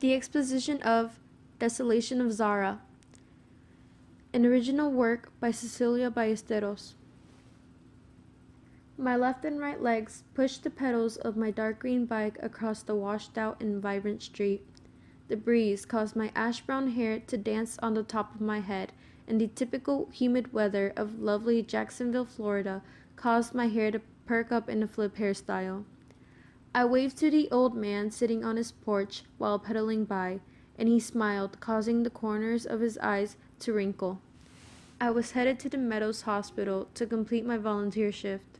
The Exposition of Desolation of Zara, an original work by Cecilia Ballesteros. My left and right legs pushed the pedals of my dark green bike across the washed out and vibrant street. The breeze caused my ash brown hair to dance on the top of my head, and the typical humid weather of lovely Jacksonville, Florida, caused my hair to perk up in a flip hairstyle. I waved to the old man sitting on his porch while pedaling by, and he smiled, causing the corners of his eyes to wrinkle. I was headed to the Meadows Hospital to complete my volunteer shift.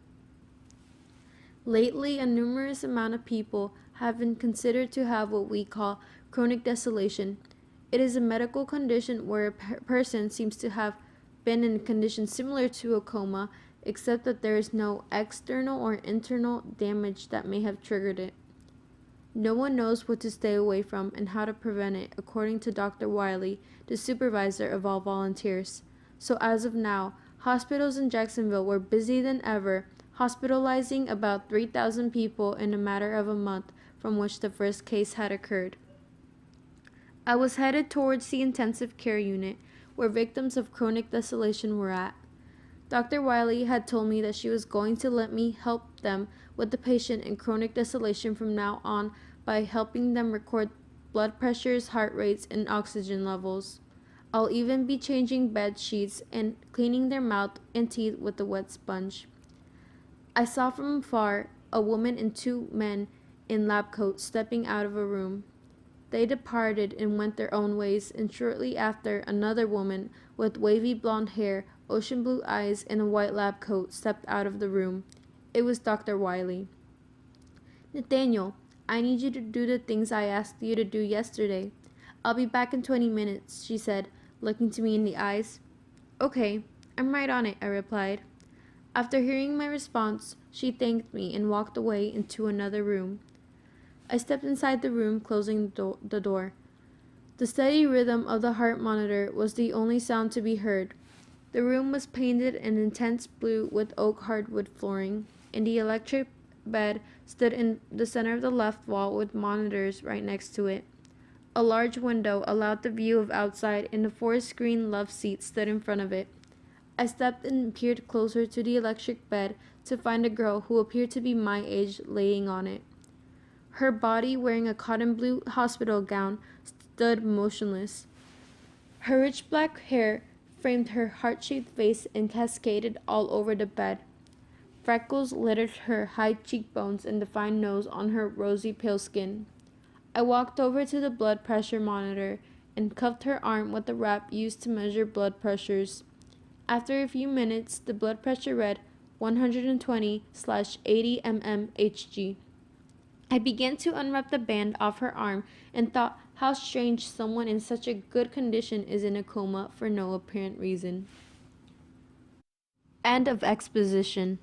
Lately, a numerous amount of people have been considered to have what we call chronic desolation. It is a medical condition where a person seems to have been in a condition similar to a coma, except that there is no external or internal damage that may have triggered it. No one knows what to stay away from and how to prevent it, according to Dr. Wiley, the supervisor of all volunteers. So as of now, hospitals in Jacksonville were busier than ever, hospitalizing about 3,000 people in a matter of a month from which the first case had occurred. I was headed towards the intensive care unit, where victims of chronic desolation were at. Dr. Wiley had told me that she was going to let me help them with the patient in chronic desolation from now on by helping them record blood pressures, heart rates, and oxygen levels. I'll even be changing bed sheets and cleaning their mouth and teeth with a wet sponge. I saw from afar a woman and two men in lab coats stepping out of a room. They departed and went their own ways, and shortly after, another woman with wavy blonde hair, ocean blue eyes, and a white lab coat stepped out of the room. It was Dr. Wiley. "Nathaniel, I need you to do the things I asked you to do yesterday. I'll be back in 20 minutes, she said, looking to me in the eyes. "Okay, I'm right on it," I replied. After hearing my response, she thanked me and walked away into another room. I stepped inside the room, closing the door. The steady rhythm of the heart monitor was the only sound to be heard. The room was painted an intense blue with oak hardwood flooring, and the electric bed stood in the center of the left wall with monitors right next to it. A large window allowed the view of outside, and a four-screen love seat stood in front of it. I stepped and peered closer to the electric bed to find a girl who appeared to be my age laying on it. Her body, wearing a cotton blue hospital gown, stood motionless. Her rich black hair framed her heart-shaped face and cascaded all over the bed. Freckles littered her high cheekbones and defined nose on her rosy pale skin. I walked over to the blood pressure monitor and cuffed her arm with the wrap used to measure blood pressures. After a few minutes, the blood pressure read 120/80 mmHg. I began to unwrap the band off her arm and thought how strange someone in such a good condition is in a coma for no apparent reason. End of exposition.